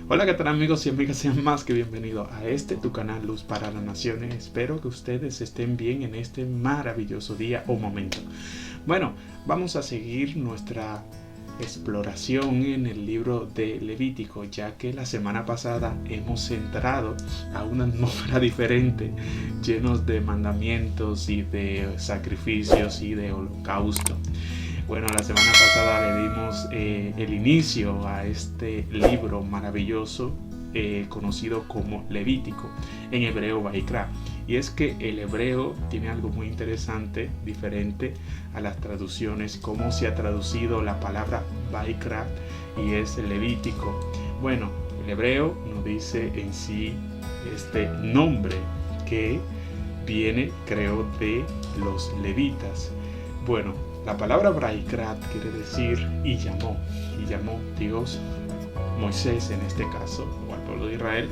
Hola, ¿qué tal amigos y amigas? Sean más que bienvenidos a tu canal Luz para las Naciones. Espero que ustedes estén bien en este maravilloso día o momento. Bueno, vamos a seguir nuestra exploración en el libro de Levítico, ya que la semana pasada hemos entrado a una atmósfera diferente, llenos de mandamientos y de sacrificios y de holocausto. Bueno, la semana pasada le dimos el inicio a este libro maravilloso conocido como Levítico, en hebreo Vaikra. Y es que el hebreo tiene algo muy interesante, diferente a las traducciones, cómo se ha traducido la palabra Vaikra y es el Levítico. Bueno, el hebreo nos dice en sí este nombre que viene, creo, de los levitas. Bueno, la palabra Vaikra quiere decir y llamó Dios, Moisés en este caso, o al pueblo de Israel.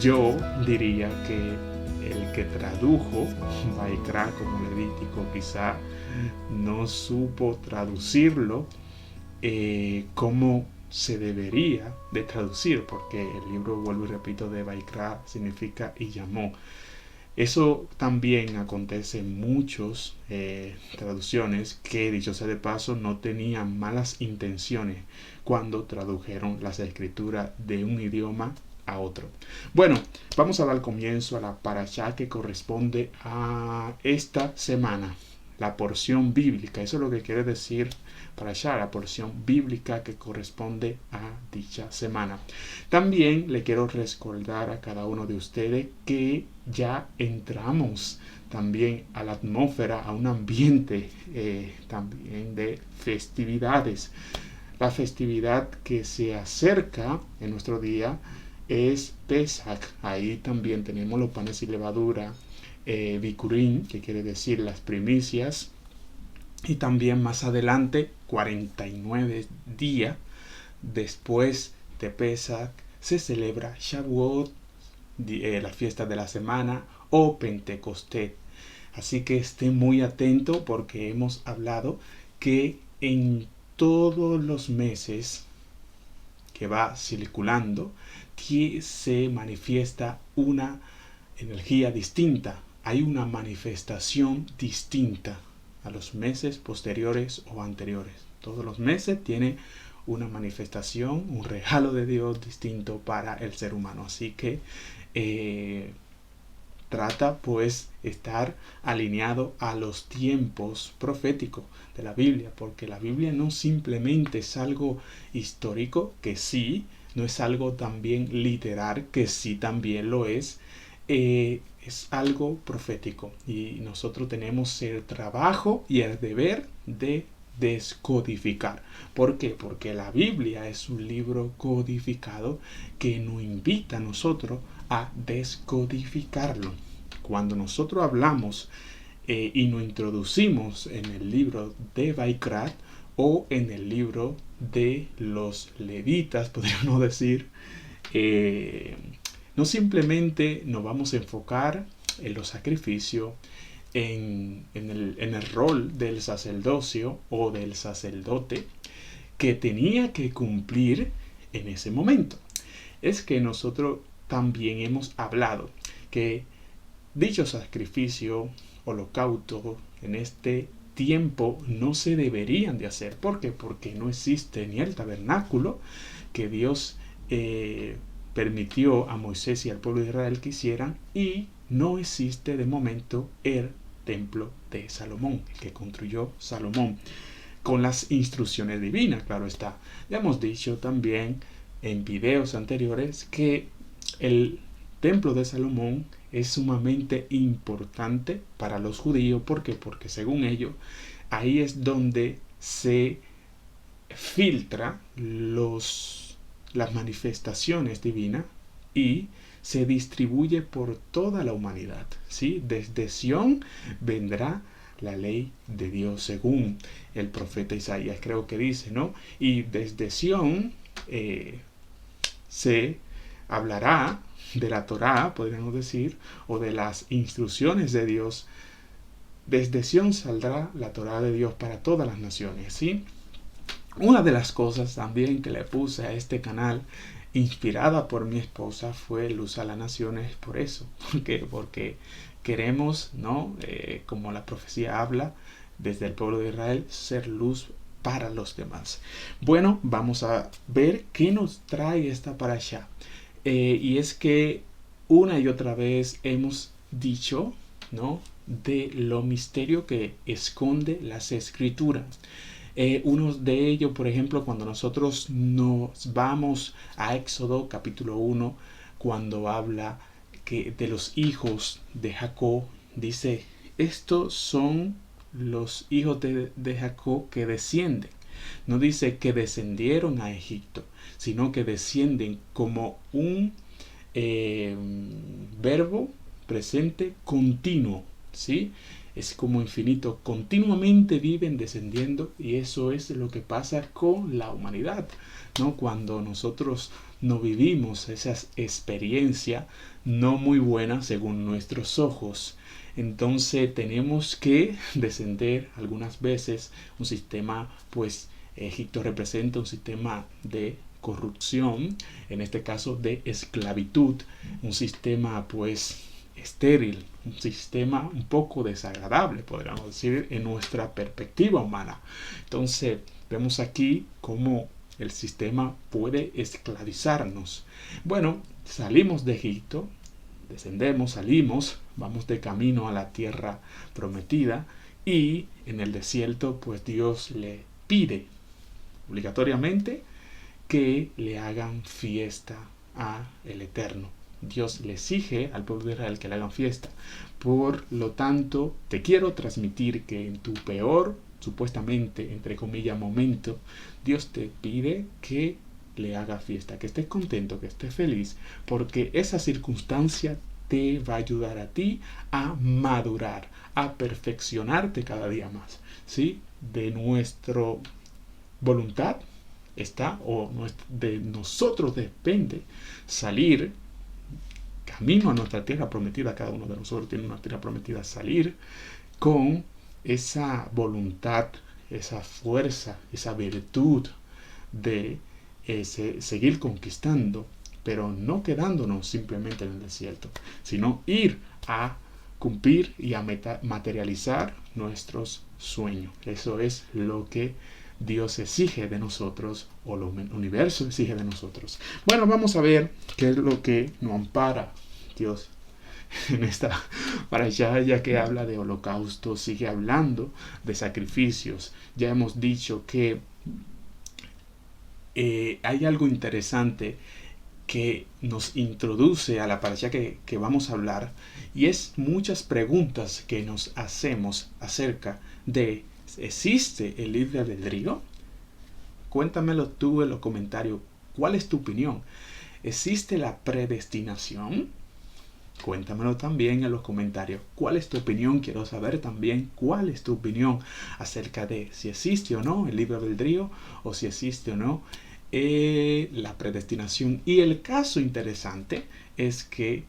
Yo diría que el que tradujo Vaikra como Levítico quizá no supo traducirlo como se debería de traducir, porque el libro, vuelvo y repito, de Vaikra significa y llamó. Eso también acontece en muchas traducciones que, dicho sea de paso, no tenían malas intenciones cuando tradujeron las escrituras de un idioma a otro. Bueno, vamos a dar comienzo a la parashá que corresponde a esta semana, la porción bíblica. Eso es lo que quiere decir parashá, la porción bíblica que corresponde a dicha semana. También le quiero recordar a cada uno de ustedes que ya entramos también a la atmósfera, a un ambiente también de festividades. La festividad que se acerca en nuestro día es Pesach. Ahí también tenemos los panes y levadura, Bikurim, que quiere decir las primicias, y también más adelante, 49 días después de Pesach, se celebra Shavuot, la fiesta de la semana, o Pentecostés. Así que esté muy atento porque hemos hablado que en todos los meses que va circulando se manifiesta una energía distinta. Hay una manifestación distinta a los meses posteriores o anteriores. Todos los meses tienen una manifestación, un regalo de Dios distinto para el ser humano. Así que trata pues estar alineado a los tiempos proféticos de la Biblia, porque la Biblia no simplemente es algo histórico, que sí, no es algo también literal, que sí también lo es algo profético y nosotros tenemos el trabajo y el deber de descodificar. ¿Por qué? Porque la Biblia es un libro codificado que nos invita a nosotros a descodificarlo. Cuando nosotros hablamos y nos introducimos en el libro de Vaikra o en el libro de los levitas, podríamos decir, no simplemente nos vamos a enfocar en los sacrificios, en el rol del sacerdocio o del sacerdote que tenía que cumplir en ese momento. Es que nosotros también hemos hablado que dicho sacrificio, holocausto, en este tiempo no se deberían de hacer. ¿Por qué? Porque no existe ni el tabernáculo que Dios permitió a Moisés y al pueblo de Israel que hicieran, y no existe de momento el templo de Salomón, el que construyó Salomón, con las instrucciones divinas, claro está. Ya hemos dicho también en videos anteriores que el templo de Salomón es sumamente importante para los judíos. ¿Por qué? Porque según ellos, ahí es donde se filtra las manifestaciones divinas y se distribuye por toda la humanidad, ¿sí? Desde Sión vendrá la ley de Dios, según el profeta Isaías, creo que dice, ¿no? Y desde Sión se hablará de la Torá, podríamos decir, o de las instrucciones de Dios. Desde Sión saldrá la Torá de Dios para todas las naciones, ¿sí? Una de las cosas también que le puse a este canal, inspirada por mi esposa, fue Luz a las Naciones por eso. Porque queremos, ¿no? Como la profecía habla, desde el pueblo de Israel, ser luz para los demás. Bueno, vamos a ver qué nos trae esta parasha. Y es que una y otra vez hemos dicho, ¿no? De lo misterio que esconde las escrituras. Uno de ellos, por ejemplo, cuando nosotros nos vamos a Éxodo capítulo 1, cuando habla de los hijos de Jacob, dice, estos son los hijos de Jacob que descienden. No dice que descendieron a Egipto, sino que descienden como un verbo presente continuo, ¿sí? Es como infinito, continuamente viven descendiendo, y eso es lo que pasa con la humanidad, ¿no? Cuando nosotros no vivimos esa experiencia no muy buena según nuestros ojos, entonces tenemos que descender algunas veces. Un sistema, pues Egipto representa un sistema de corrupción, en este caso de esclavitud, un sistema pues estéril, un sistema un poco desagradable, podríamos decir, en nuestra perspectiva humana. Entonces vemos aquí cómo el sistema puede esclavizarnos. Bueno, salimos de Egipto, descendemos, salimos, vamos de camino a la tierra prometida, y en el desierto pues Dios le pide obligatoriamente que le hagan fiesta a el Eterno. Dios le exige al pueblo de Israel que le hagan fiesta. Por lo tanto, te quiero transmitir que en tu peor, supuestamente, entre comillas, momento, Dios te pide que le haga fiesta, que estés contento, que estés feliz, porque esa circunstancia te va a ayudar a ti a madurar, a perfeccionarte cada día más, ¿sí? De nuestra voluntad está, o de nosotros depende salir camino a nuestra tierra prometida. Cada uno de nosotros tiene una tierra prometida, salir con esa voluntad, esa fuerza, esa virtud de seguir conquistando, pero no quedándonos simplemente en el desierto, sino ir a cumplir y a materializar nuestros sueños. Eso es lo que Dios exige de nosotros, o el universo exige de nosotros. Bueno, vamos a ver qué es lo que nos ampara Dios en esta parasha, ya que habla de holocausto, sigue hablando de sacrificios. Ya hemos dicho que hay algo interesante que nos introduce a la parasha que vamos a hablar, y es muchas preguntas que nos hacemos acerca de: ¿existe el libre albedrío? Cuéntamelo tú en los comentarios. ¿Cuál es tu opinión? ¿Existe la predestinación? Cuéntamelo también en los comentarios. ¿Cuál es tu opinión? Quiero saber también cuál es tu opinión acerca de si existe o no el libre albedrío, o si existe o no la predestinación. Y el caso interesante es que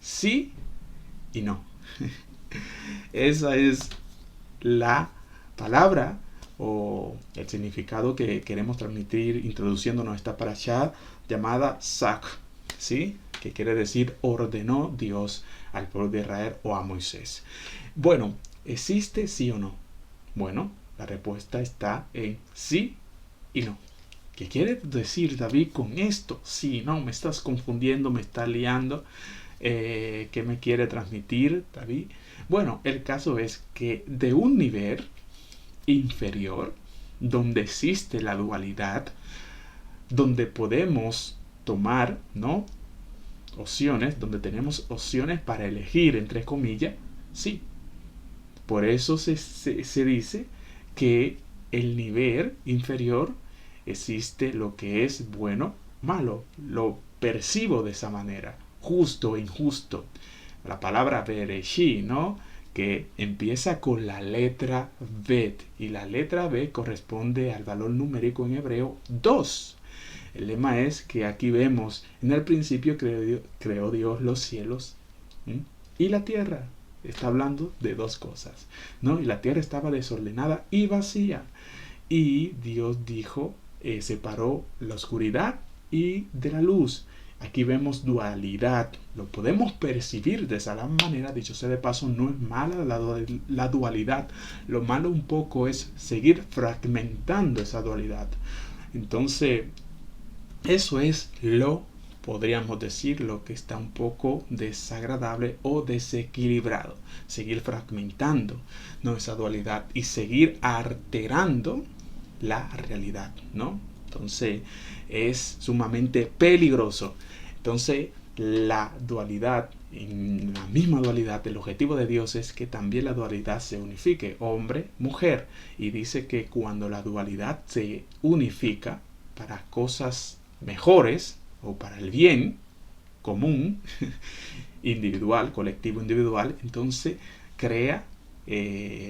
sí y no. Esa es la palabra o el significado que queremos transmitir introduciéndonos a esta parasha llamada Sak, ¿sí? Que quiere decir ordenó Dios al pueblo de Israel o a Moisés. Bueno, ¿existe sí o no? Bueno, la respuesta está en sí y no. ¿Qué quiere decir David con esto? Sí, no, me estás confundiendo, me estás liando. ¿Qué me quiere transmitir David? Bueno, el caso es que de un nivel inferior, donde existe la dualidad, donde podemos tomar, ¿no?, opciones, donde tenemos opciones para elegir, entre comillas, sí. Por eso se dice que el nivel inferior existe lo que es bueno, malo. Lo percibo de esa manera, justo e injusto. La palabra Bereshí, ¿no?, que empieza con la letra Bet, y la letra B corresponde al valor numérico en hebreo 2. El lema es que aquí vemos: en el principio creó Dios los cielos y la tierra. Está hablando de dos cosas, ¿no? Y la tierra estaba desordenada y vacía, y Dios dijo, separó la oscuridad y de la luz. Aquí vemos dualidad, lo podemos percibir de esa manera. Dicho sea de paso, no es mala la dualidad, lo malo un poco es seguir fragmentando esa dualidad. Entonces, eso es podríamos decir, lo que está un poco desagradable o desequilibrado. Seguir fragmentando, ¿no?, esa dualidad y seguir alterando la realidad, ¿no? Entonces, es sumamente peligroso. Entonces, la dualidad, en la misma dualidad, el objetivo de Dios es que también la dualidad se unifique, hombre, mujer. Y dice que cuando la dualidad se unifica para cosas mejores o para el bien común, individual, colectivo individual, entonces crea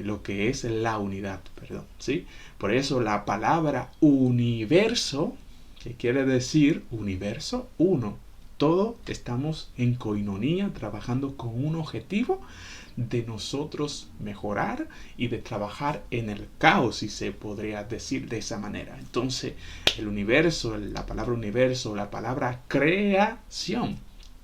lo que es la unidad, perdón, ¿sí? Por eso la palabra universo, que quiere decir universo, uno. Todos estamos en coinonía, trabajando con un objetivo de nosotros mejorar y de trabajar en el caos, si se podría decir de esa manera. Entonces, el universo, la palabra universo, la palabra creación,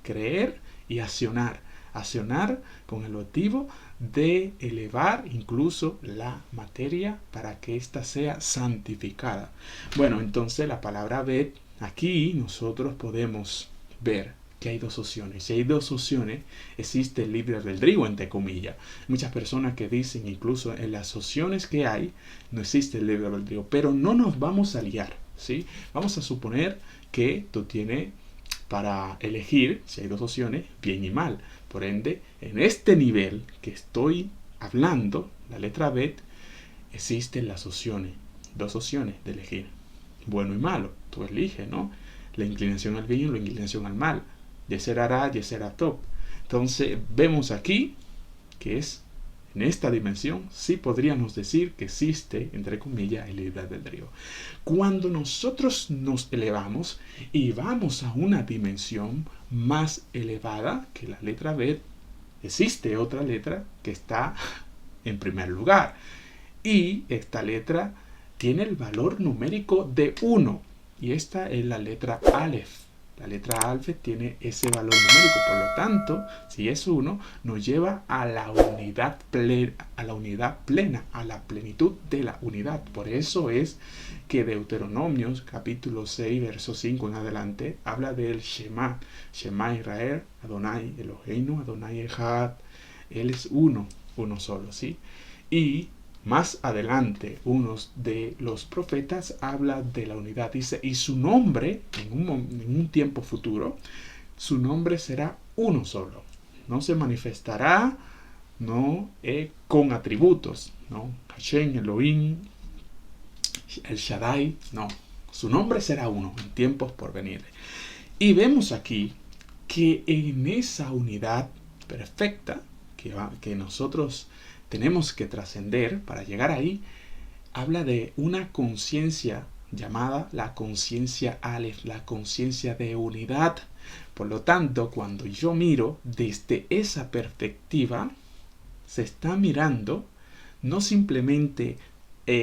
creer y accionar. Accionar con el objetivo de elevar incluso la materia para que ésta sea santificada. Bueno, entonces la palabra bet, aquí nosotros podemos ver que hay dos opciones. Si hay dos opciones, existe el libre albedrío, entre comillas. Muchas personas que dicen, incluso en las opciones que hay, no existe el libre albedrío. Pero no nos vamos a liar, ¿sí? Vamos a suponer que tú tienes para elegir, si hay dos opciones, bien y mal. Por ende, en este nivel que estoy hablando, la letra B, existen las opciones, dos opciones de elegir, bueno y malo. Tú eliges, ¿no? La inclinación al bien y la inclinación al mal. Yeser hará, yeser atov. Entonces, vemos aquí que es en esta dimensión, sí podríamos decir que existe, entre comillas, el libre albedrío. Cuando nosotros nos elevamos y vamos a una dimensión más elevada que la letra B, existe otra letra que está en primer lugar. Y esta letra tiene el valor numérico de 1. Y esta es la letra Aleph. La letra Aleph tiene ese valor numérico. Por lo tanto, si es 1, nos lleva a la unidad plena, a la plenitud de la unidad. Por eso es que Deuteronomios, capítulo 6, verso 5 en adelante, habla del Shema. Shema Israel, Adonai Eloheinu, Adonai Echad. Él es uno solo, ¿sí? Y más adelante, unos de los profetas habla de la unidad. Dice, y su nombre, en un tiempo futuro, su nombre será uno solo. No se manifestará, no con atributos, ¿no? Hashem, Elohim, el Shaddai, no. Su nombre será uno en tiempos por venir. Y vemos aquí que en esa unidad perfecta que nosotros tenemos que trascender para llegar ahí, habla de una conciencia llamada la conciencia Aleph, la conciencia de unidad. Por lo tanto, cuando yo miro desde esa perspectiva, se está mirando no simplemente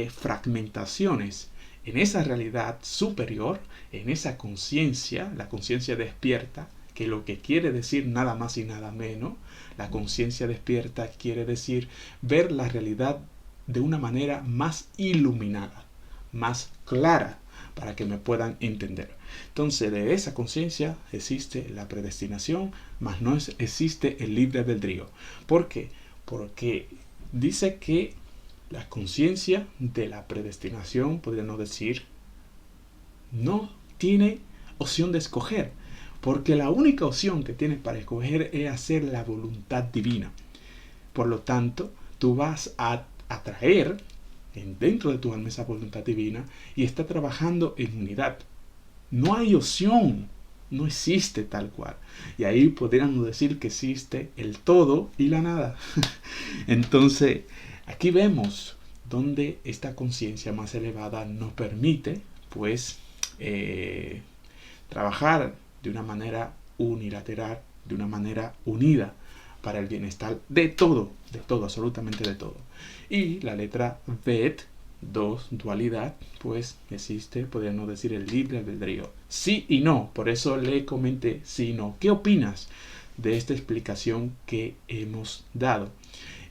fragmentaciones en esa realidad superior, en esa conciencia, la conciencia despierta, que lo que quiere decir nada más y nada menos, la conciencia despierta quiere decir ver la realidad de una manera más iluminada, más clara, para que me puedan entender. Entonces, de esa conciencia existe la predestinación, mas no existe el libre albedrío. ¿Por qué? Porque dice que la conciencia de la predestinación, podríamos decir, no tiene opción de escoger. Porque la única opción que tienes para escoger es hacer la voluntad divina. Por lo tanto, tú vas a atraer dentro de tu alma esa voluntad divina y está trabajando en unidad. No hay opción, no existe tal cual. Y ahí podríamos decir que existe el todo y la nada. Entonces, aquí vemos donde esta conciencia más elevada nos permite, pues, trabajar de una manera unilateral, de una manera unida para el bienestar de todo, absolutamente de todo. Y la letra Bet dos, dualidad, pues existe, podríamos decir, el libre albedrío. Sí y no, por eso le comenté sí y no. ¿Qué opinas de esta explicación que hemos dado?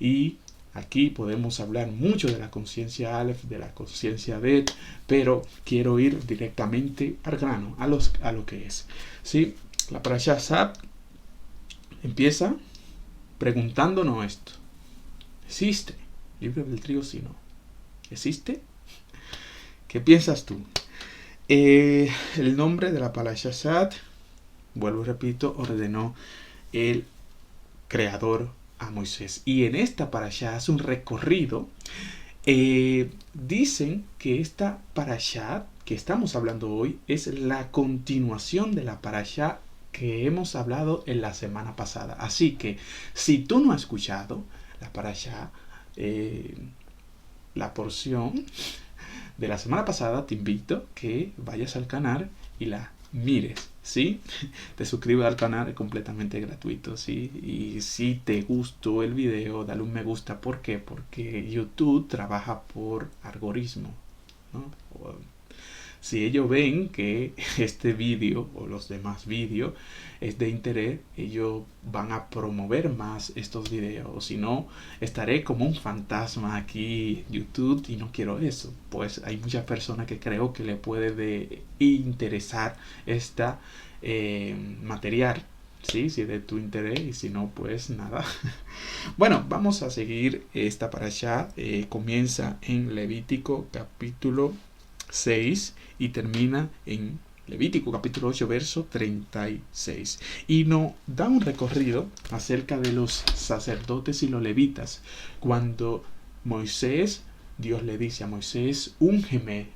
Y aquí podemos hablar mucho de la conciencia Aleph, de la conciencia Bet, pero quiero ir directamente al grano, a lo que es. ¿Sí? La Parashá Sab empieza preguntándonos esto. ¿Existe libre albedrío sí o no? ¿Existe? ¿Qué piensas tú? El nombre de la Parashá Sab, vuelvo y repito, ordenó el creador a Moisés. Y en esta parashá hace un recorrido. Dicen que esta parashá que estamos hablando hoy es la continuación de la parashá que hemos hablado en la semana pasada. Así que si tú no has escuchado la parashá, la porción de la semana pasada, te invito que vayas al canal y la mires, ¿sí? Te suscribes al canal, es completamente gratuito, ¿sí? Y si te gustó el video, dale un me gusta. ¿Por qué? Porque YouTube trabaja por algoritmo, ¿no? Si ellos ven que este vídeo o los demás vídeos es de interés, ellos van a promover más estos videos. O si no, estaré como un fantasma aquí en YouTube y no quiero eso. Pues hay muchas personas que creo que le puede interesar esta material. ¿Sí? Si es de tu interés, y si no, pues nada. Bueno, vamos a seguir esta parashá. Comienza en Levítico capítulo 6 y termina en Levítico capítulo 8 verso 36 y nos da un recorrido acerca de los sacerdotes y los levitas. Cuando Dios le dice a Moisés: úngeme,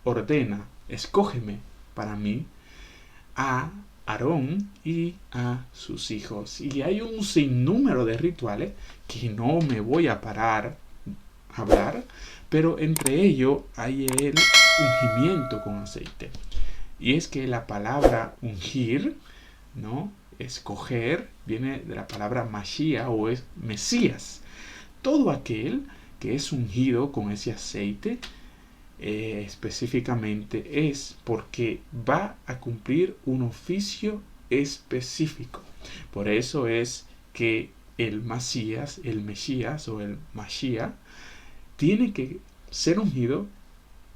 ordena, escógeme para mí a Aarón y a sus hijos. Y hay un sinnúmero de rituales que no me voy a parar a hablar, pero entre ellos hay el ungimiento con aceite. Y es que la palabra ungir, ¿no? Escoger, viene de la palabra Mashiach o es Mesías. Todo aquel que es ungido con ese aceite, específicamente es porque va a cumplir un oficio específico. Por eso es que el Mesías o el Mashiach tiene que ser ungido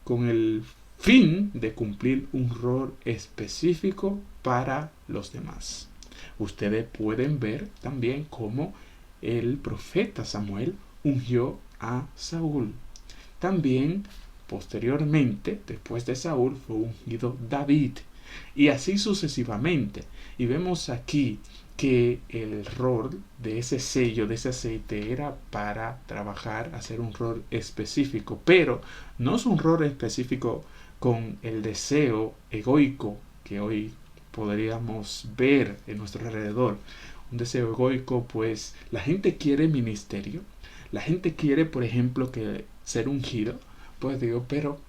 con el fin de cumplir un rol específico para los demás. Ustedes pueden ver también cómo el profeta Samuel ungió a Saúl. También, posteriormente, después de Saúl, fue ungido David. Y así sucesivamente. Y vemos aquí que el rol de ese sello, de ese aceite, era para trabajar, hacer un rol específico. Pero no es un rol específico con el deseo egoico que hoy podríamos ver en nuestro alrededor. Un deseo egoico, pues la gente quiere ministerio, la gente quiere, por ejemplo, que ser ungido. Pues digo, pero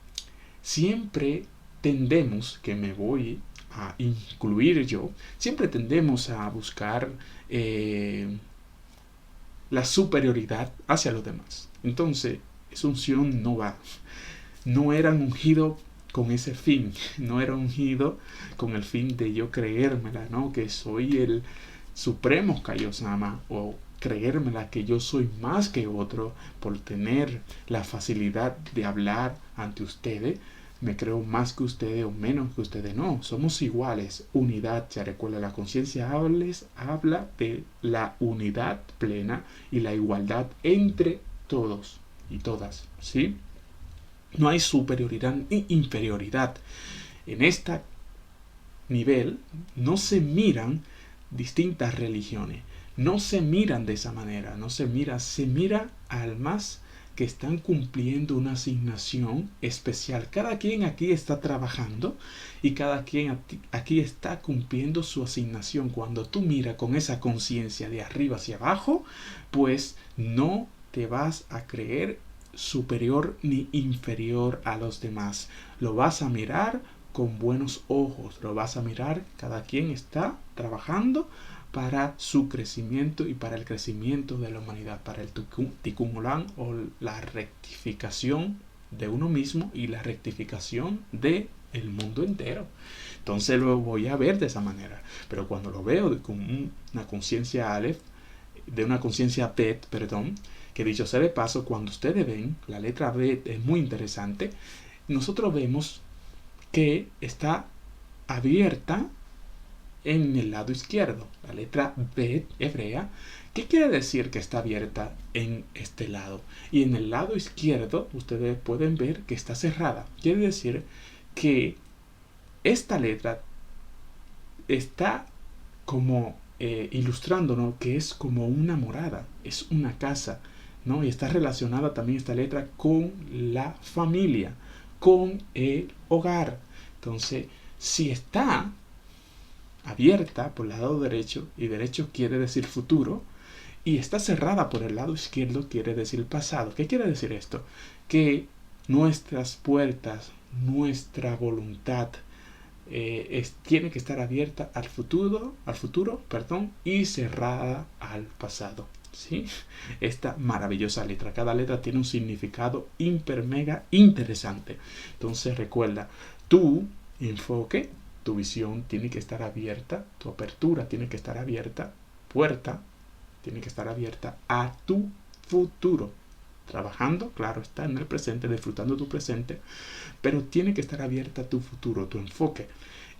siempre tendemos, que me voy a incluir yo, siempre tendemos a buscar la superioridad hacia los demás. Entonces, esa unción no va. No eran ungidos con ese fin, no era ungido con el fin de yo creérmela, ¿no? Que soy el supremo Kaiosama, o creérmela que yo soy más que otro por tener la facilidad de hablar ante ustedes. Me creo más que ustedes o menos que ustedes. No, somos iguales. Unidad, se recuerda, la conciencia habla de la unidad plena y la igualdad entre todos y todas, ¿sí? No hay superioridad ni inferioridad. En este nivel no se miran distintas religiones. No se miran de esa manera. Se mira almas que están cumpliendo una asignación especial. Cada quien aquí está trabajando y cada quien aquí está cumpliendo su asignación. Cuando tú miras con esa conciencia de arriba hacia abajo, pues no te vas a creer superior ni inferior a los demás. Lo vas a mirar con buenos ojos, lo vas a mirar, cada quien está trabajando para su crecimiento y para el crecimiento de la humanidad, para el tikkun olam o la rectificación de uno mismo y la rectificación de el mundo entero. Entonces lo voy a ver de esa manera, pero cuando lo veo con una conciencia Aleph, de una conciencia Bet, perdón, que dicho sea de paso, cuando ustedes ven la letra Bet es muy interesante, nosotros vemos que está abierta en el lado izquierdo, la letra Bet hebrea. ¿Qué quiere decir que está abierta en este lado? Y en el lado izquierdo ustedes pueden ver que está cerrada. Quiere decir que esta letra está como ilustrándonos que es como una morada, es una casa, ¿no? Y está relacionada también esta letra con la familia, con el hogar. Entonces, si está abierta por el lado derecho, y derecho quiere decir futuro, y está cerrada por el lado izquierdo quiere decir pasado. ¿Qué quiere decir esto? Que nuestras puertas, nuestra voluntad tiene que estar abierta al futuro, y cerrada al pasado. ¿Sí? Esta maravillosa letra. Cada letra tiene un significado hiper mega interesante. Entonces recuerda, tu enfoque, tu visión tiene que estar abierta, tu apertura tiene que estar abierta, puerta tiene que estar abierta a tu futuro. Trabajando, claro, está en el presente, disfrutando tu presente, pero tiene que estar abierta a tu futuro, tu enfoque.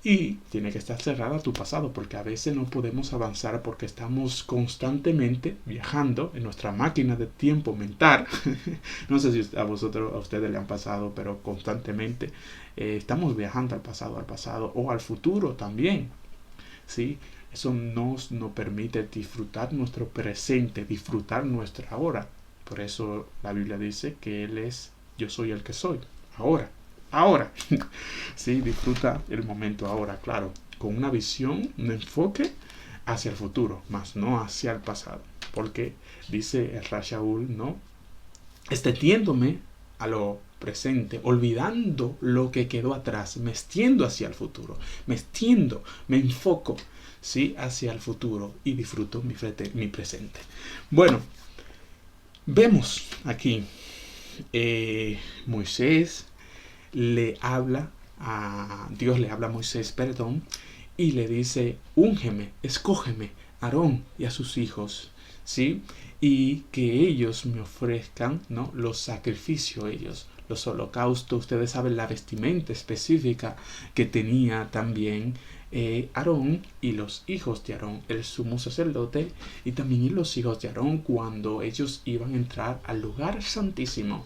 Y tiene que estar cerrada a tu pasado, porque a veces no podemos avanzar porque estamos constantemente viajando en nuestra máquina de tiempo mental. No sé si a ustedes le han pasado, pero constantemente estamos viajando al pasado o al futuro también. ¿Sí? Eso nos permite disfrutar nuestro presente, disfrutar nuestra hora. Por eso la Biblia dice que Él es, yo soy el que soy, ahora. Sí, disfruta el momento ahora, claro, con una visión, un enfoque hacia el futuro, más no hacia el pasado. Porque dice el Rashaul, ¿no? Extendiéndome a lo presente, olvidando lo que quedó atrás, me extiendo hacia el futuro, me enfoco, ¿sí? Hacia el futuro y disfruto mi presente. Bueno, vemos aquí Moisés le habla a Dios, le habla a Moisés, perdón, y le dice: úngeme, escógeme, Aarón y a sus hijos, ¿sí? Y que ellos me ofrezcan, ¿no?, los sacrificios, ellos, los holocaustos. Ustedes saben la vestimenta específica que tenía también Aarón y los hijos de Aarón, el sumo sacerdote, y también los hijos de Aarón cuando ellos iban a entrar al lugar santísimo.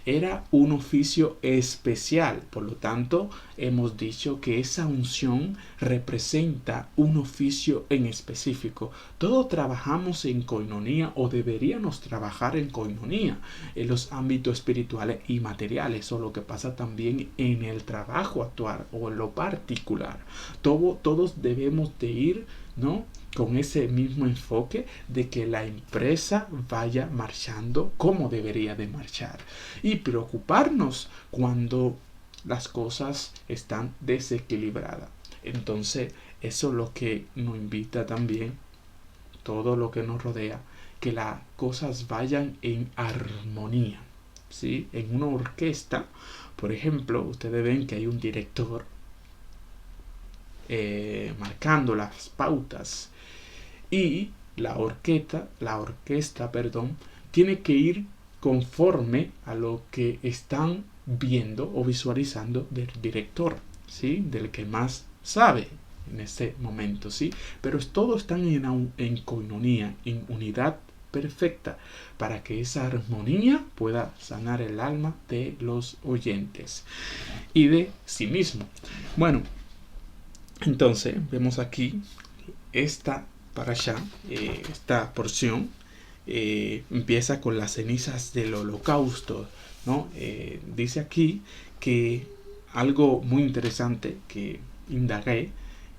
Era un oficio especial, por lo tanto hemos dicho que esa unción representa un oficio en específico. Todos trabajamos en coinonía, o deberíamos trabajar en coinonía en los ámbitos espirituales y materiales, o lo que pasa también en el trabajo actual o en lo particular. Todos debemos de ir, ¿no?, con ese mismo enfoque de que la empresa vaya marchando como debería de marchar, y preocuparnos cuando las cosas están desequilibradas. Entonces eso es lo que nos invita también todo lo que nos rodea, que las cosas vayan en armonía, ¿sí? En una orquesta, por ejemplo, ustedes ven que hay un director marcando las pautas, y la orquesta, tiene que ir conforme a lo que están viendo o visualizando del director, ¿sí?, del que más sabe en ese momento, ¿sí? Pero todos están en coinonía, en unidad perfecta, para que esa armonía pueda sanar el alma de los oyentes y de sí mismo. Bueno, entonces vemos aquí esta esta porción empieza con las cenizas del holocausto, ¿no? Dice aquí que algo muy interesante que indagué,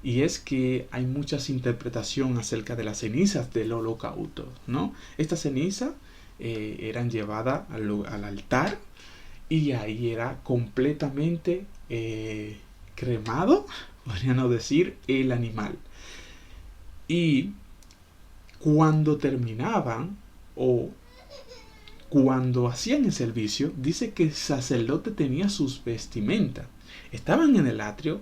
y es que hay muchas interpretaciones acerca de las cenizas del holocausto, ¿no? Estas cenizas eran llevadas al altar, y ahí era completamente cremado, podríamos decir, el animal. Y cuando terminaban o cuando hacían el servicio, dice que el sacerdote tenía sus vestimentas. Estaban en el atrio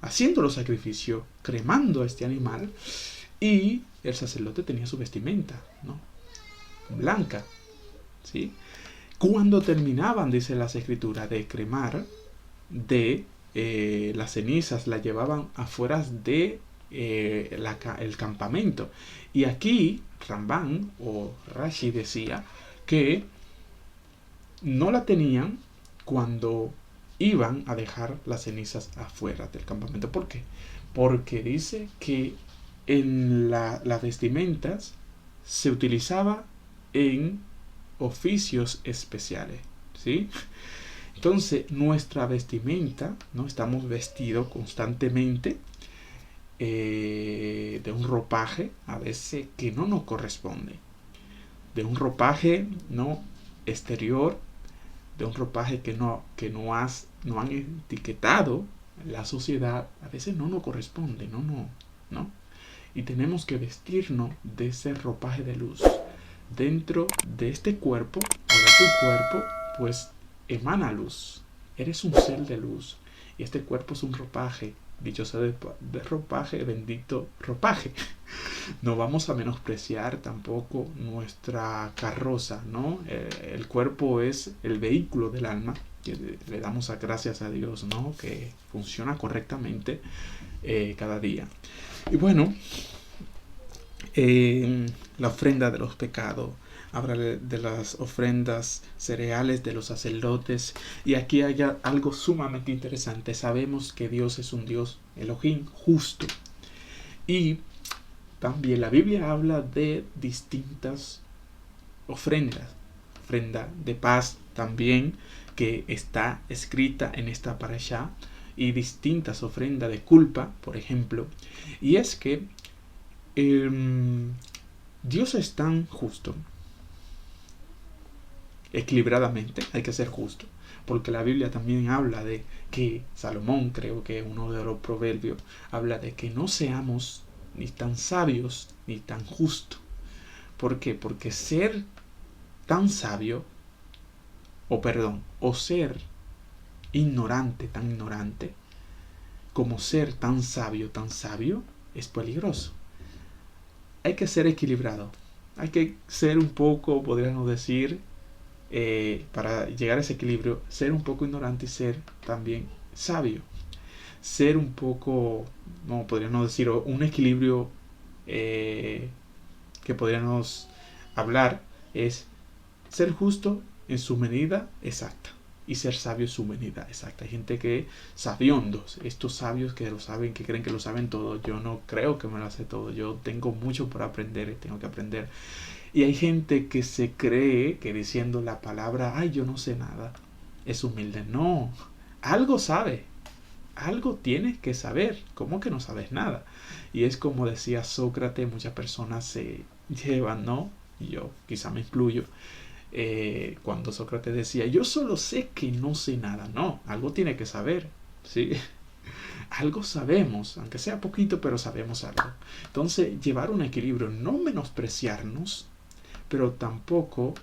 haciendo los sacrificios, cremando a este animal, y el sacerdote tenía su vestimenta, ¿no? Blanca, ¿sí? Cuando terminaban, dice las escrituras, de cremar, las cenizas las llevaban afuera de el campamento. Y aquí Ramban o Rashi decía que no la tenían cuando iban a dejar las cenizas afuera del campamento. ¿Por qué? Porque dice que en las vestimentas se utilizaba en oficios especiales, ¿sí? Entonces, nuestra vestimenta, ¿no? Estamos vestidos constantemente de un ropaje, a veces que no nos corresponde, de un ropaje no exterior, de un ropaje que no han etiquetado la sociedad, a veces no nos corresponde, no. Y tenemos que vestirnos de ese ropaje de luz. Dentro de este cuerpo, o de tu cuerpo, pues emana luz. Eres un ser de luz. Y este cuerpo es un ropaje. Dicho sea de ropaje, bendito ropaje. No vamos a menospreciar tampoco nuestra carroza, ¿no? El cuerpo es el vehículo del alma, que le damos gracias a Dios, ¿no? Que funciona correctamente cada día. Y bueno, la ofrenda de los pecados. Habla de las ofrendas cereales de los sacerdotes. Y aquí hay algo sumamente interesante. Sabemos que Dios es un Dios Elohim justo. Y también la Biblia habla de distintas ofrendas. Ofrenda de paz también, que está escrita en esta parashá. Y distintas ofrendas de culpa, por ejemplo. Y es que Dios es tan justo, equilibradamente, hay que ser justo, porque la Biblia también habla de que Salomón, creo que uno de los proverbios, habla de que no seamos ni tan sabios ni tan justos. ¿Por qué? Porque ser tan sabio, o ser ignorante, tan ignorante, como ser tan sabio, es peligroso. Hay que ser equilibrado. Hay que ser un poco, podríamos decir, para llegar a ese equilibrio, ser un poco ignorante y ser también sabio. Ser un poco, no podríamos decir, un equilibrio que podríamos hablar es ser justo en su medida exacta y ser sabio en su medida exacta. Hay gente que sabiondos, estos sabios que lo saben, que creen que lo saben todo. Yo no creo que me lo hace todo. Yo tengo mucho por aprender y tengo que aprender. Y hay gente que se cree que diciendo la palabra, ay, yo no sé nada, es humilde. No, algo sabe, algo tienes que saber. ¿Cómo que no sabes nada? Y es como decía Sócrates, muchas personas se llevan, ¿no? Y yo quizá me incluyo. Cuando Sócrates decía, yo solo sé que no sé nada. No, algo tiene que saber, ¿sí? Algo sabemos, aunque sea poquito, pero sabemos algo. Entonces, llevar un equilibrio, no menospreciarnos, pero tampoco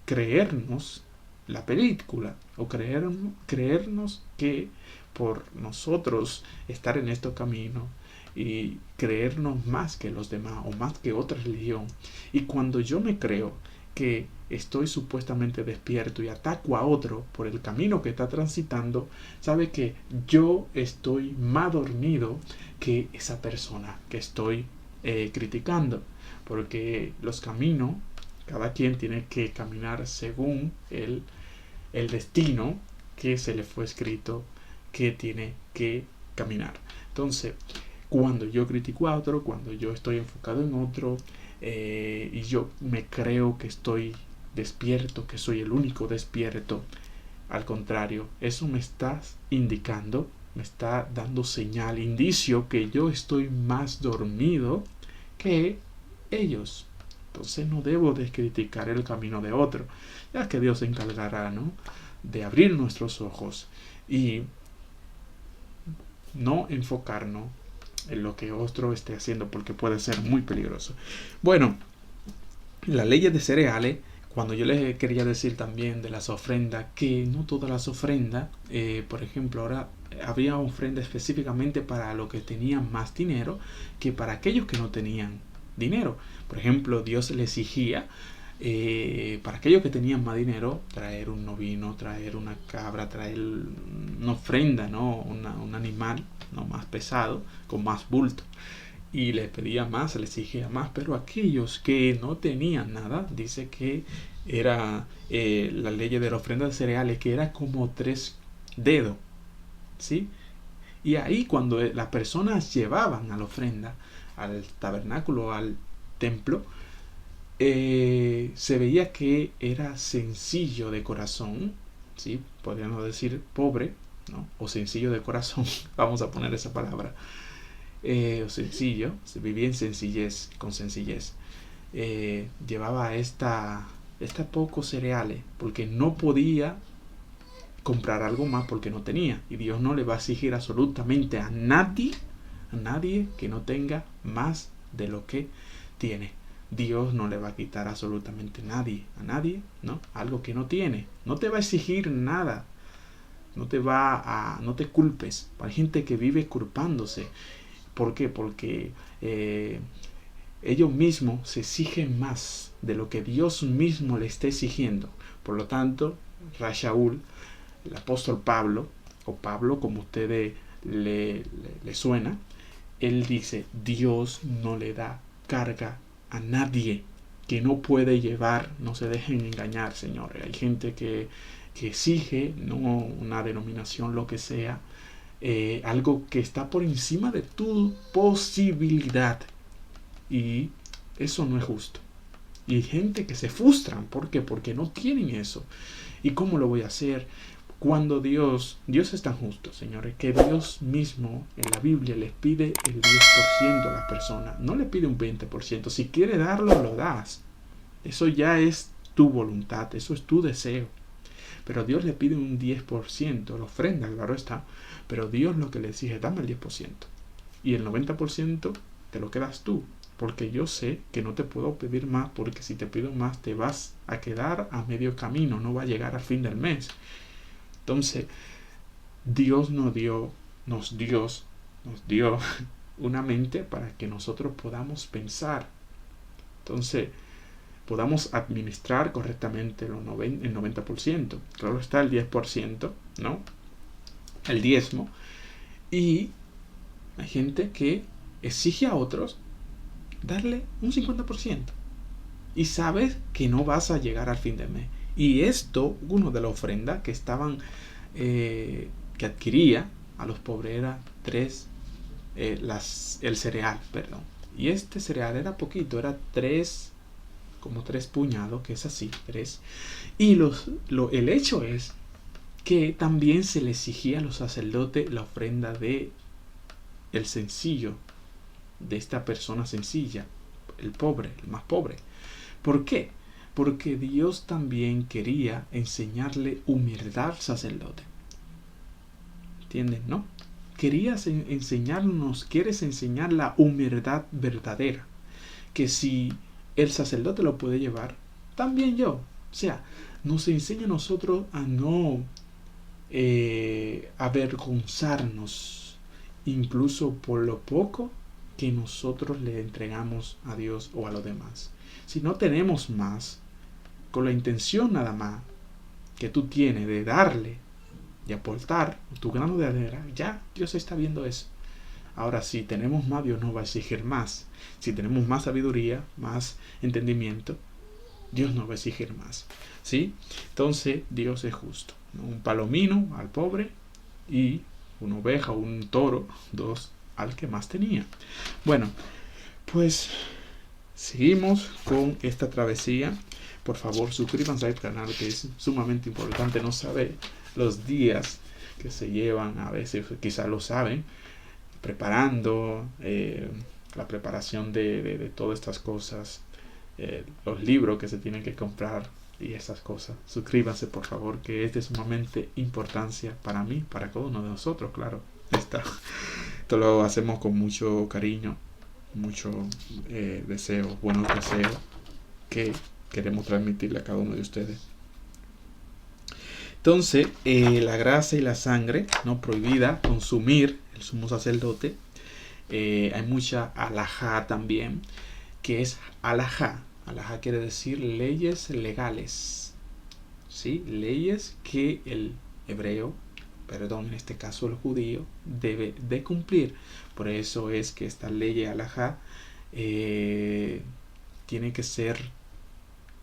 creernos la película o creernos que por nosotros estar en este camino y creernos más que los demás o más que otra religión. Y cuando yo me creo que estoy supuestamente despierto y ataco a otro por el camino que está transitando, sabe que yo estoy más dormido que esa persona que estoy criticando, porque los caminos, cada quien tiene que caminar según el destino que se le fue escrito que tiene que caminar. Entonces, cuando yo critico a otro, cuando yo estoy enfocado en otro, y yo me creo que estoy despierto, que soy el único despierto, al contrario, eso me está indicando, me está dando señal, indicio que yo estoy más dormido que ellos. Entonces no debo de criticar el camino de otro, ya que Dios se encargará, ¿no?, de abrir nuestros ojos y no enfocarnos en lo que otro esté haciendo, porque puede ser muy peligroso. Bueno, las leyes de cereales, cuando yo les quería decir también de las ofrendas, que no todas las ofrendas, por ejemplo, ahora había ofrendas específicamente para los que tenían más dinero que para aquellos que no tenían dinero. Por ejemplo, Dios le exigía para aquellos que tenían más dinero traer un novino, traer una cabra, traer una ofrenda, ¿no? Un animal, ¿no? Más pesado, con más bulto, y le pedía más, le exigía más. Pero aquellos que no tenían nada, dice que era la ley de la ofrenda de cereales, que era como 3 dedos, ¿sí? Y ahí cuando las personas llevaban a la ofrenda al tabernáculo, al templo, se veía que era sencillo de corazón, ¿sí? Podríamos decir pobre, ¿no? O sencillo de corazón, vamos a poner esa palabra, o sencillo, se vivía en sencillez, con sencillez. Llevaba esta pocos cereales, porque no podía comprar algo más porque no tenía. Y Dios no le va a exigir absolutamente a nadie que no tenga más de lo que tiene. Dios no le va a quitar absolutamente a nadie, ¿no? Algo que no tiene. No te va a exigir nada. No te culpes. Hay gente que vive culpándose. ¿Por qué? Porque ellos mismos se exigen más de lo que Dios mismo le está exigiendo. Por lo tanto, Rashaul, el apóstol Pablo, o Pablo como ustedes le suena, él dice, Dios no le da carga a nadie que no puede llevar. No se dejen engañar, señores. Hay gente que exige, no una denominación, lo que sea, algo que está por encima de tu posibilidad, y eso no es justo. Y hay gente que se frustran. ¿Por qué? Porque no tienen eso. ¿Y cómo lo voy a hacer? Cuando Dios es tan justo, señores, que Dios mismo en la Biblia les pide el 10% a las personas. No le pide un 20%. Si quiere darlo, lo das. Eso ya es tu voluntad, eso es tu deseo. Pero Dios le pide un 10%, la ofrenda, claro está. Pero Dios lo que le exige, dame el 10%. Y el 90% te lo quedas tú. Porque yo sé que no te puedo pedir más, porque si te pido más te vas a quedar a medio camino, no va a llegar al fin del mes. Entonces, Dios nos dio una mente para que nosotros podamos pensar. Entonces, podamos administrar correctamente el 90%. Claro está el 10%, ¿no? El diezmo. Y hay gente que exige a otros darle un 50%. Y sabes que no vas a llegar al fin del mes. Y esto, uno de la ofrenda que estaban, que adquiría a los pobres era el cereal, perdón. Y este cereal era poquito, era como 3 puñados, que es así, 3. Y el hecho es que también se le exigía a los sacerdotes la ofrenda de el sencillo, de esta persona sencilla, el pobre, el más pobre. ¿Por qué? Porque Dios también quería enseñarle humildad al sacerdote. ¿Entienden, no? Quieres enseñar la humildad verdadera. Que si el sacerdote lo puede llevar, también yo. O sea, nos enseña a nosotros a no avergonzarnos, incluso por lo poco que nosotros le entregamos a Dios o a los demás. Si no tenemos más, con la intención nada más que tú tienes de darle y aportar tu grano de arena, ya Dios está viendo eso. Ahora, si tenemos más, Dios nos va a exigir más. Si tenemos más sabiduría, más entendimiento, Dios nos va a exigir más. ¿Sí? Entonces, Dios es justo. Un palomino al pobre y una oveja o un toro, 2 al que más tenía. Bueno, pues seguimos con esta travesía. Por favor, suscríbanse al canal, que es sumamente importante. No sabe los días que se llevan, a veces quizás lo saben, preparando la preparación de todas estas cosas, los libros que se tienen que comprar y esas cosas. Suscríbanse, por favor, que es de sumamente importancia para mí, para cada uno de nosotros, claro está. Esto lo hacemos con mucho cariño, mucho deseo, buenos deseos que queremos transmitirle a cada uno de ustedes. Entonces, la grasa y la sangre, no prohibida consumir el sumo sacerdote. Hay mucha alajá también, que es alajá. Alajá quiere decir leyes legales, ¿sí? Leyes que el hebreo, en este caso el judío, debe de cumplir. Por eso es que esta ley alajá tiene que ser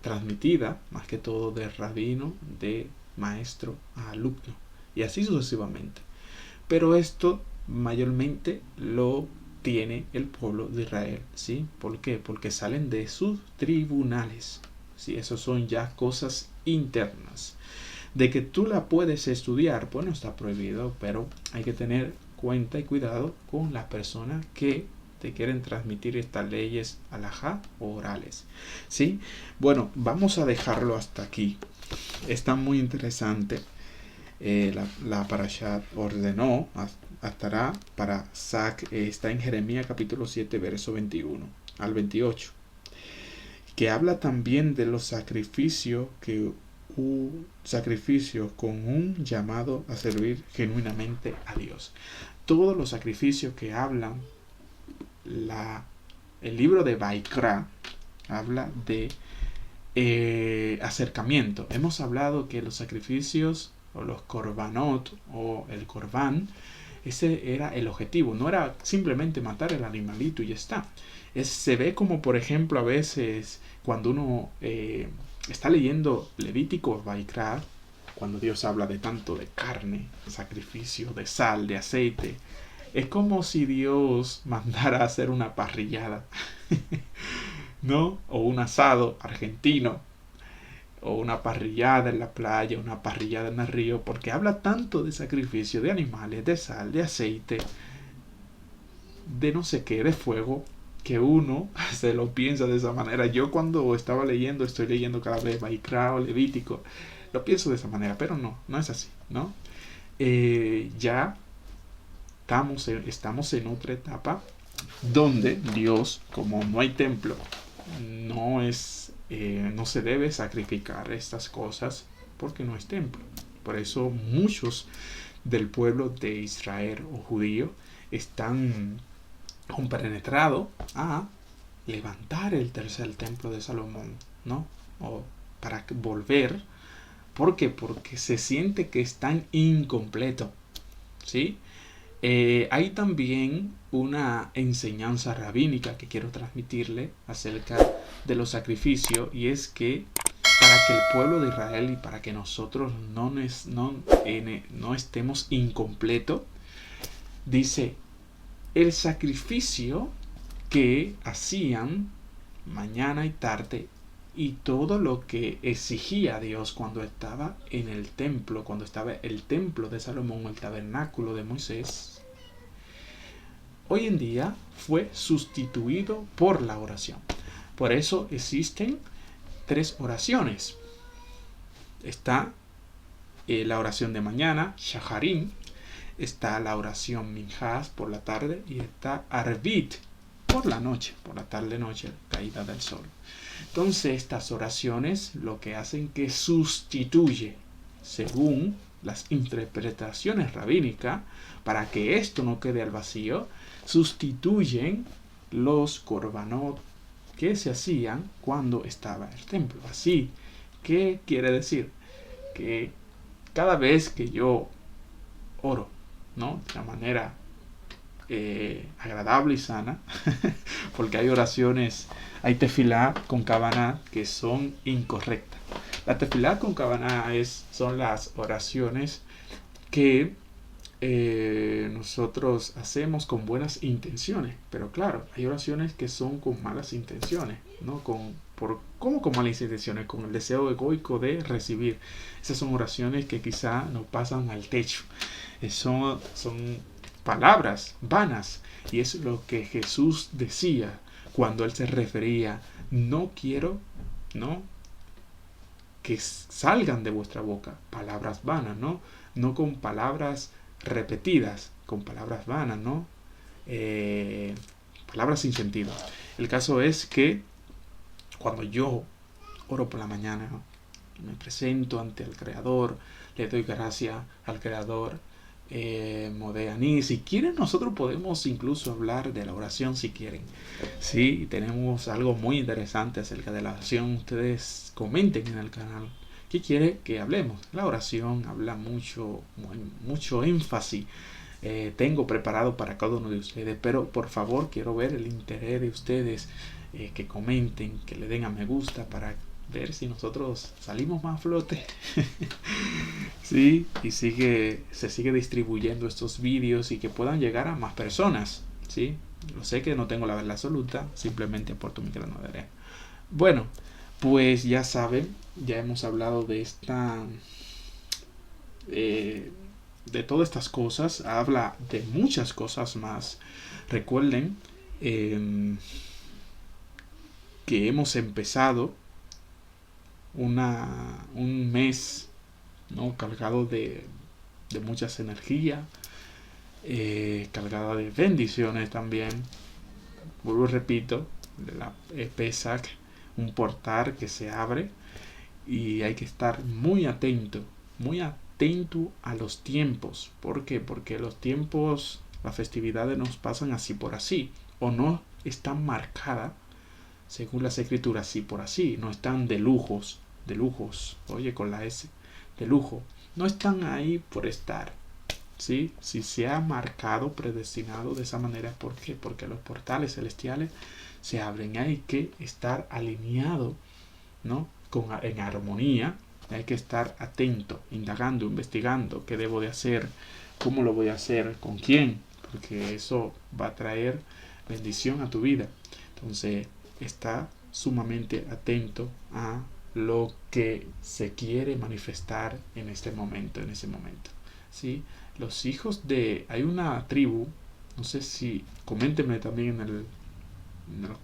transmitida, más que todo de rabino, de maestro a alumno, y así sucesivamente. Pero esto mayormente lo tiene el pueblo de Israel, ¿sí? ¿Por qué? Porque salen de sus tribunales, ¿sí? Eso son ya cosas internas. De que tú la puedes estudiar, pues no está prohibido, pero hay que tener cuenta y cuidado con las personas que te quieren transmitir estas leyes alajá o orales, ¿sí? Bueno, vamos a dejarlo hasta aquí. Está muy interesante. La Parashat ordenó estará para Sac, está en Jeremías capítulo 7 verso 21 al 28, que habla también de los sacrificios sacrificios con un llamado a servir genuinamente a Dios. Todos los sacrificios que hablan el libro de Baikra habla de acercamiento. Hemos hablado que los sacrificios o los korbanot o el korban, ese era el objetivo, no era simplemente matar el animalito y ya está. Se ve como, por ejemplo, a veces cuando uno está leyendo Levítico o Baikra, cuando Dios habla de tanto de carne, sacrificio, de sal, de aceite, es como si Dios mandara a hacer una parrillada, ¿no? O un asado argentino, o una parrillada en la playa, una parrillada en el río, porque habla tanto de sacrificio, de animales, de sal, de aceite, de no sé qué, de fuego, que uno se lo piensa de esa manera. Yo cuando estaba leyendo, estoy leyendo cada vez Baikra o Levítico, lo pienso de esa manera, pero no es así, ¿no? Ya estamos en otra etapa donde Dios, como no hay templo, no se debe sacrificar estas cosas porque no es templo. Por eso muchos del pueblo de Israel o judío están compenetrados a levantar el tercer templo de Salomón, ¿no? O para volver. ¿Por qué? Porque se siente que están incompletos, ¿sí? Hay también una enseñanza rabínica que quiero transmitirle acerca de los sacrificios, y es que para que el pueblo de Israel y para que nosotros no estemos incompletos, dice, el sacrificio que hacían mañana y tarde y todo lo que exigía Dios cuando estaba en el templo, cuando estaba el templo de Salomón, el tabernáculo de Moisés, hoy en día fue sustituido por la oración. Por eso existen 3 oraciones. Está la oración de mañana, Shaharim, está la oración Minjas por la tarde y está Arvit por la noche, por la tarde-noche, caída del sol. Entonces estas oraciones lo que hacen que sustituye, según las interpretaciones rabínicas, para que esto no quede al vacío, sustituyen los korbanot que se hacían cuando estaba el templo. Así, ¿qué quiere decir? Que cada vez que yo oro, ¿no? De una manera agradable y sana, porque hay oraciones, hay tefilá con kavaná que son incorrectas. La tefilá con kavaná son las oraciones que nosotros hacemos con buenas intenciones, pero claro, hay oraciones que son con malas intenciones, ¿no? ¿Cómo con malas intenciones? Con el deseo egoico de recibir. Esas son oraciones que quizá nos pasan al techo. Son palabras vanas, y es lo que Jesús decía cuando él se refería, no quiero, ¿no?, que salgan de vuestra boca palabras vanas, no con palabras repetidas, con palabras vanas, ¿no? palabras sin sentido. El caso es que cuando yo oro por la mañana, me presento ante el Creador, le doy gracias al Creador, Modeani. Si quieren, nosotros podemos incluso hablar de la oración si quieren. Sí, tenemos algo muy interesante acerca de la oración. Ustedes comenten en el canal qué quiere que hablemos. La oración habla mucho énfasis. Tengo preparado para cada uno de ustedes, pero por favor quiero ver el interés de ustedes, que comenten, que le den a me gusta para ver si nosotros salimos más a flote. Sí, y se sigue distribuyendo estos vídeos y que puedan llegar a más personas. Sí, lo sé que no tengo la verdad absoluta, simplemente aporto mi grano de arena. Bueno, pues ya saben, ya hemos hablado de de todas estas cosas, habla de muchas cosas más. Recuerden que hemos empezado un mes, ¿no?, cargado de muchas energías, cargada de bendiciones también. Vuelvo y repito, la Pesach, un portal que se abre y hay que estar muy atento a los tiempos. ¿Por qué? Porque los tiempos, las festividades nos pasan así por así, o no están marcadas según las escrituras así por así, no están de lujos, oye, con la S, de lujo, no están ahí por estar. ¿Sí? Si se ha marcado, predestinado de esa manera, ¿por qué? Porque los portales celestiales se abren, hay que estar alineado, ¿no?, en armonía, hay que estar atento, indagando, investigando qué debo de hacer, cómo lo voy a hacer, con quién, porque eso va a traer bendición a tu vida. Entonces, está sumamente atento a lo que se quiere manifestar en ese momento. ¿Sí? Los hijos de... Hay una tribu, no sé si... Coméntenme también en los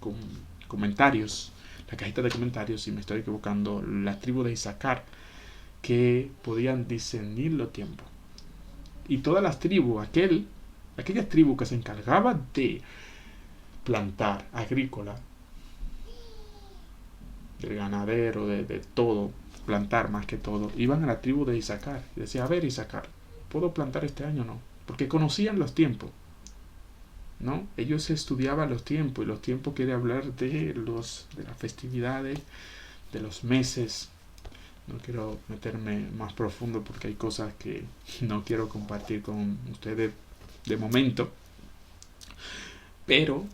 comentarios, la cajita de comentarios, si me estoy equivocando, la tribu de Isaacar, que podían discernir los tiempos. Y todas las tribus, aquella tribu que se encargaba de plantar, agrícola, del ganadero, de todo, plantar más que todo, iban a la tribu de Isaacar y decía, a ver, Isaacar, ¿puedo plantar este año o no? Porque conocían los tiempos, ¿no? Ellos estudiaban los tiempos, y los tiempos quiere hablar de las festividades, de los meses. No quiero meterme más profundo porque hay cosas que no quiero compartir con ustedes de momento, pero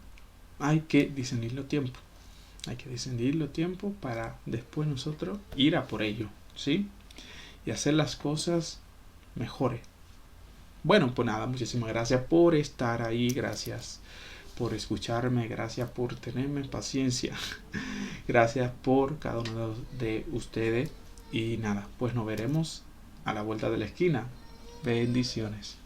hay que discernir los tiempos. Hay que discernir los tiempos para después nosotros ir a por ello, ¿sí? Y hacer las cosas mejores. Bueno, pues nada, muchísimas gracias por estar ahí, gracias por escucharme, gracias por tenerme paciencia, gracias por cada uno de ustedes. Y nada, pues nos veremos a la vuelta de la esquina. Bendiciones.